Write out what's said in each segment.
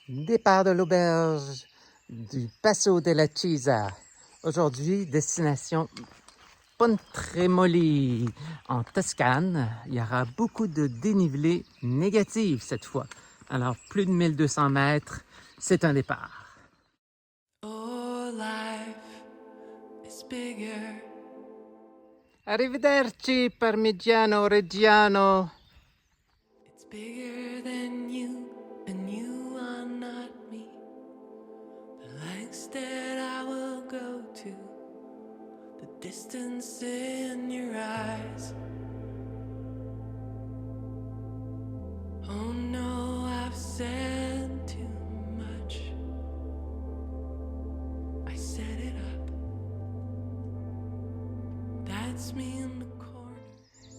Départ de l'auberge du Passo della Cisa. Aujourd'hui, destination Pontremoli en Toscane. Il y aura beaucoup de dénivelé négatif cette fois. Alors, plus de 1200 mètres, c'est un départ. Oh, life is bigger. Arrivederci, Parmigiano Reggiano. It's bigger than you, and you are not me. The lengths that I will go to, the distance in your eyes. Oh no, I've said too much. I set it up. That's me in the corner.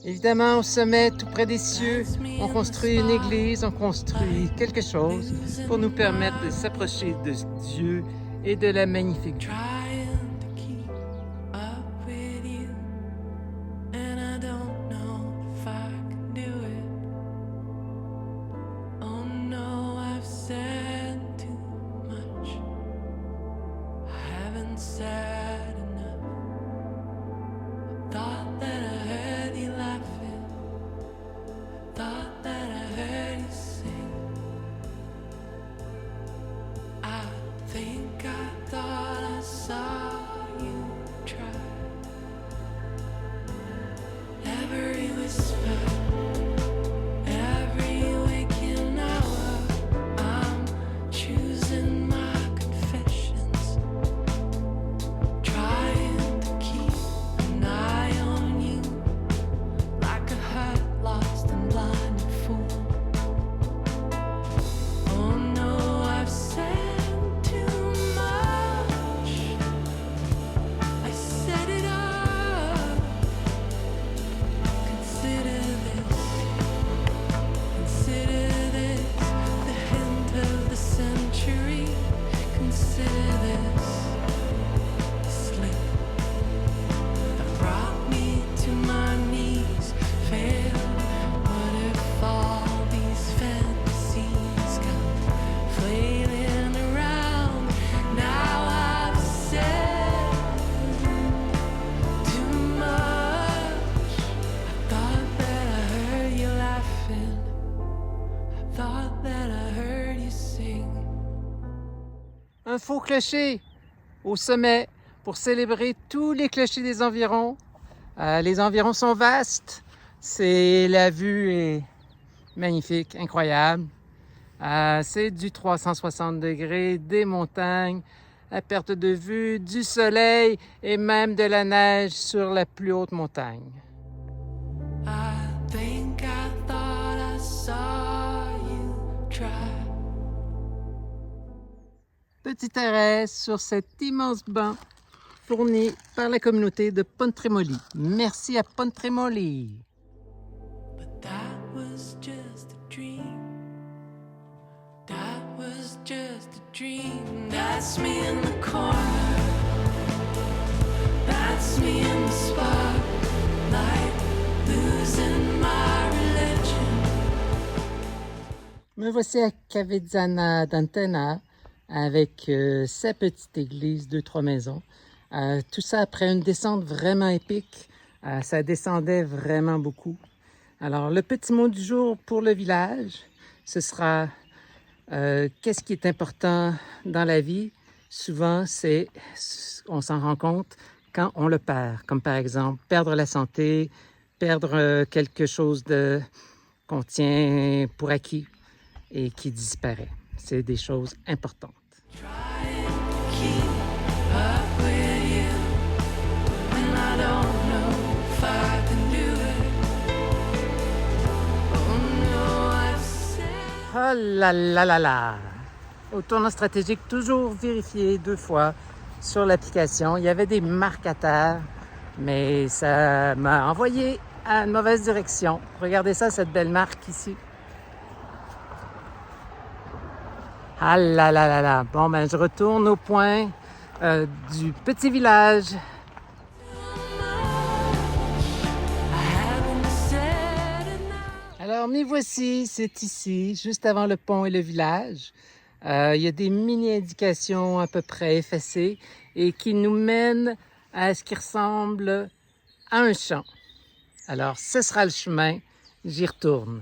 Évidemment, au sommet, tout près des cieux, on construit une église, on construit quelque chose pour nous permettre de s'approcher de Dieu et de la magnifique vue. Trying to keep up with you, and I don't know if I can do it. Oh no, I've said too much. I haven't said enough. I thought that I heard you laughing. I thought that I heard you sing. I think I thought I saw you try. Every whisper, every waking hour, I'm choosing my confessions, trying to keep an eye on you, like a hurt, lost and blinded fool. Oh no, I've said too much. I set it up. Consider this the hint of the century. Consider this the slip that brought me to my knees. Fail. What if all these fantasies come flailing around? Now I've said too much. I thought that I heard you laughing. I thought that I heard you sing. Un faux clocher au sommet pour célébrer tous les clochers des environs. Les environs sont vastes. La vue est magnifique, incroyable. C'est du 360 degrés, des montagnes, à perte de vue, du soleil et même de la neige sur la plus haute montagne. I think I thought I saw you try. Petit arrêt sur cet immense banc fourni par la communauté de Pontremoli. Merci à Pontremoli. But that was just a dream. That was just a dream. That's me in the corner. That's me in the spotlight, losing my religion. Me voici à Cavezzana d'Antena avec sa petite église, 2-3 maisons. Tout ça après une descente vraiment épique. Ça descendait vraiment beaucoup. Alors, le petit mot du jour pour le village, ce sera qu'est-ce qui est important dans la vie? Souvent, on s'en rend compte quand on le perd. Comme par exemple, perdre la santé, perdre quelque chose qu'on tient pour acquis et qui disparaît. C'est des choses importantes. Trying to keep up with you, and I don't know if I can do it. Oh no, I've said. Oh là là là là! Au tournant stratégique, toujours vérifier 2 fois sur l'application. Il y avait des marques à terre, mais ça m'a envoyé à une mauvaise direction. Regardez ça, cette belle marque ici. Ah là là là là! Bon, ben je retourne au point du petit village. Alors, m'y voici, c'est ici, juste avant le pont et le village. Il y a des mini-indications à peu près effacées et qui nous mènent à ce qui ressemble à un champ. Alors, ce sera le chemin, j'y retourne.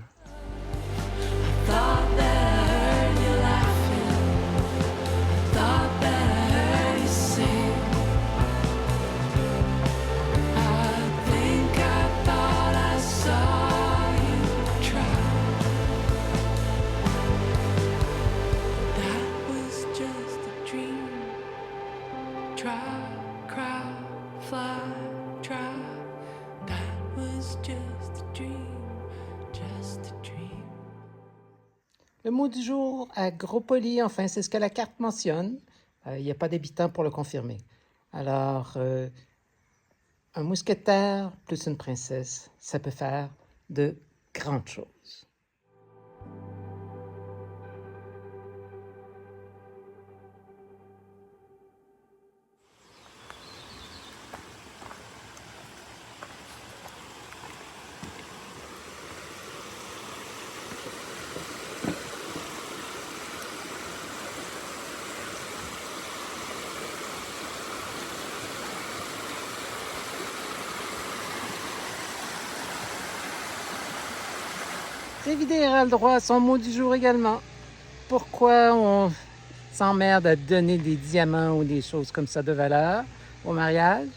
Thought that I heard you laughing. Thought that I heard you sing. I think I thought I saw you try. That was just a dream. Try, cry, fly, try. That was just a dream. Just a dream. Le mot du jour, agropoli, enfin, c'est ce que la carte mentionne. Il n'y a pas d'habitants pour le confirmer. Alors, un mousquetaire plus une princesse, ça peut faire de grandes choses. Révidé aura le droit à son mot du jour également. Pourquoi on s'emmerde à donner des diamants ou des choses comme ça de valeur au mariage?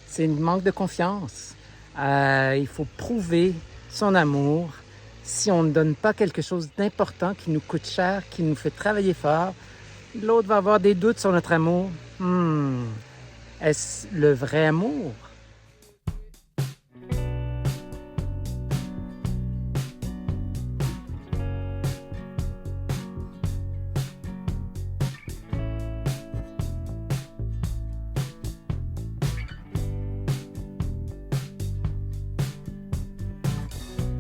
C'est une manque de confiance. Il faut prouver son amour. Si on ne donne pas quelque chose d'important qui nous coûte cher, qui nous fait travailler fort, l'autre va avoir des doutes sur notre amour. Est-ce le vrai amour?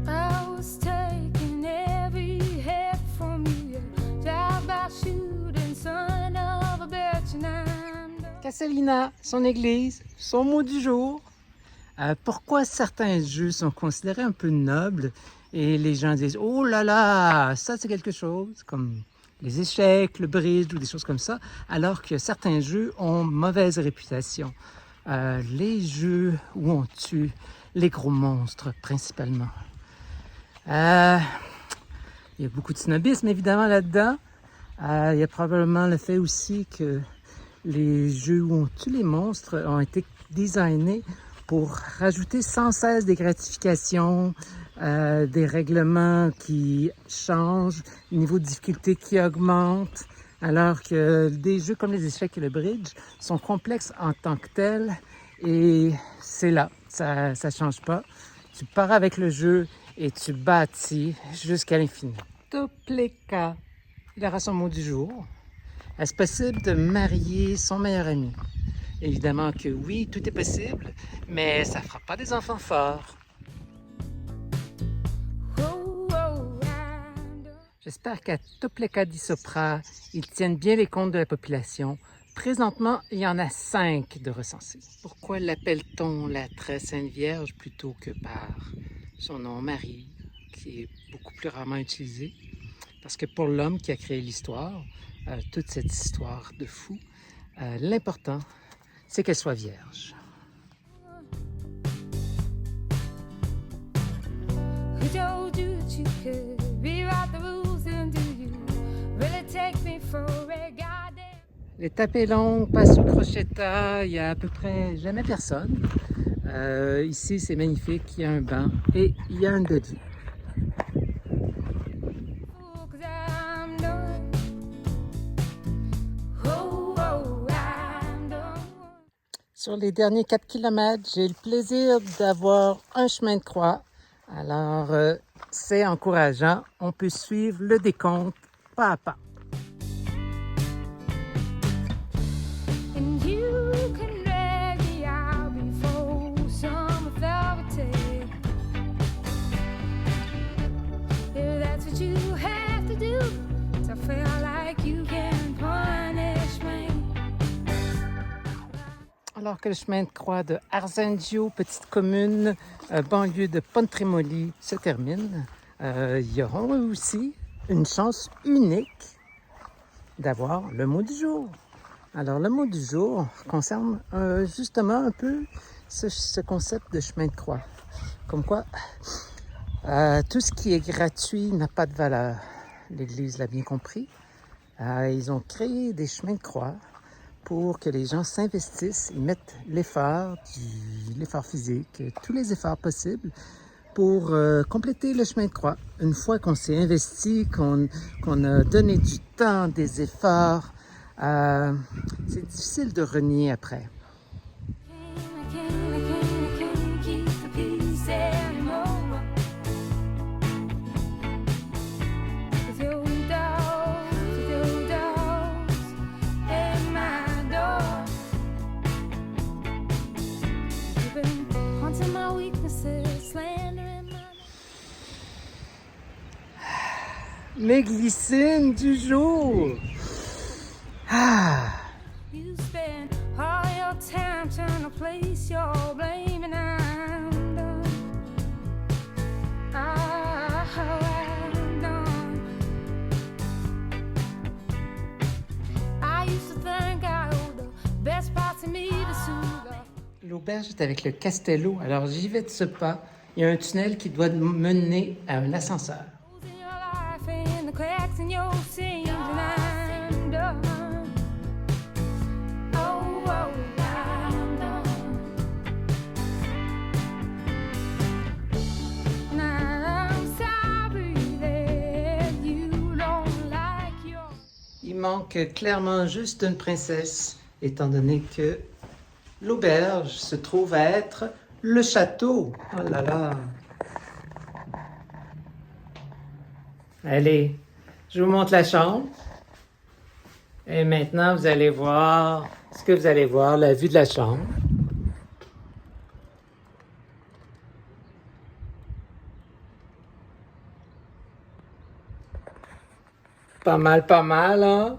I was taking every hit from you. Drive by shooting son of a bitch and I'm Casalina, son église, son mot du jour. Pourquoi certains jeux sont considérés un peu nobles et les gens disent « Oh là là, ça c'est quelque chose », comme les échecs, le bridge ou des choses comme ça, alors que certains jeux ont mauvaise réputation. Les jeux où on tue les gros monstres principalement. Il y a beaucoup de snobisme évidemment là-dedans. Il y a probablement le fait aussi que les jeux où on tue les monstres ont été designés pour rajouter sans cesse des gratifications, des règlements qui changent, niveau de difficulté qui augmente, alors que des jeux comme les échecs et le bridge sont complexes en tant que tels et c'est là, ça ne change pas. Tu pars avec le jeu et tu bâtis jusqu'à l'infini. Topleka, il aura son mot du jour. Est-ce possible de marier son meilleur ami? Évidemment que oui, tout est possible, mais ça ne fera pas des enfants forts. oh, oh, and J'espère qu'à Topleka d'Isopra, ils tiennent bien les comptes de la population. Présentement, il y en a 5 de recensés. Pourquoi l'appelle-t-on la très sainte Vierge plutôt que par son nom Marie, qui est beaucoup plus rarement utilisé? Parce que pour l'homme qui a créé l'histoire, toute cette histoire de fou, l'important, c'est qu'elle soit vierge. who told you that you could rewrite the rules and do you really take me for a goddamn? Les tapés longs passent au crocheta, il y a à peu près jamais personne. Ici, c'est magnifique, il y a un banc et il y a un dodgy. Oh, 'cause I'm done. Oh, oh, I'm done. Sur les derniers 4 kilomètres, j'ai le plaisir d'avoir un chemin de croix. Alors, c'est encourageant. On peut suivre le décompte pas à pas. And you can drag me out before some authority. If that's what you have to do to feel like you can punish me. Alors que le chemin de croix de Arzengio, petite commune, banlieue de Pontremoli, se termine, il y aura aussi une chance unique d'avoir le mot du jour. Alors, le mot du jour concerne justement un peu ce concept de chemin de croix. Comme quoi, tout ce qui est gratuit n'a pas de valeur. L'Église l'a bien compris. Ils ont créé des chemins de croix pour que les gens s'investissent, ils mettent l'effort physique, tous les efforts possibles pour compléter le chemin de croix. Une fois qu'on s'est investi, qu'on a donné du temps, des efforts, c'est difficile de renier après. Can't keep the peace anymore. With your dogs at my door. You've been haunting my weaknesses, slandering my. Les glycines du jour! You spend all your time trying to place your blame, and I'm done. I'm done. I used to think I owed the best parts of me to Suga. L'auberge est avec le Castello, alors j'y vais de ce pas. Il y a un tunnel qui doit mener à un ascenseur. In your life and the cracks in your seams, and I'm done. Oh, I'm done. Now I'm sorry that you don't like your. Il manque clairement juste une princesse, étant donné que l'auberge se trouve à être le château. Oh là là! Allez, je vous montre la chambre. Et maintenant, vous allez voir ce que vous allez voir, la vue de la chambre. Pas mal, hein?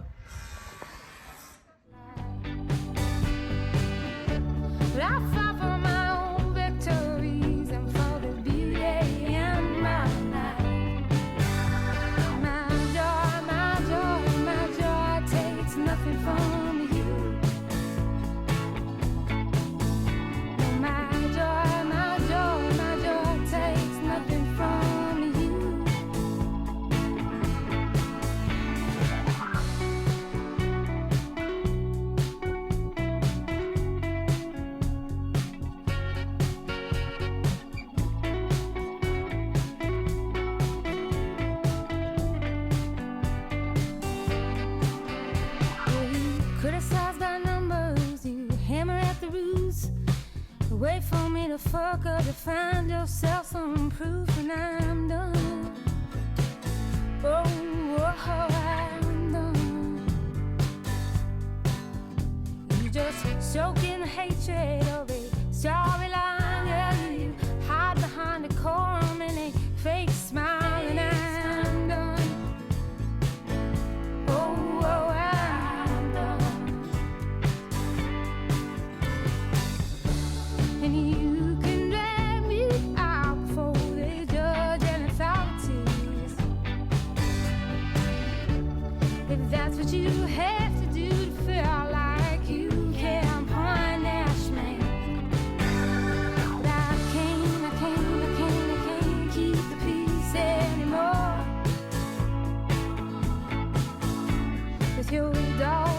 But I fought for my own victories and for the beauty in my life. My joy takes nothing from you. My joy takes nothing from you. You criticize by numbers, you hammer at the roots. Wait for me to fuck up to find yourself some proof, and I'm done. Oh, I'm done. You just soak in the hatred of a storyline. Yeah, you hide behind the decorum and a fake smile, and I'm done. Oh, I'm done. And you can drag me out before they judge and authorities. If that's what you have to do to feel like you can punish me. But I can't keep the peace anymore. With your dog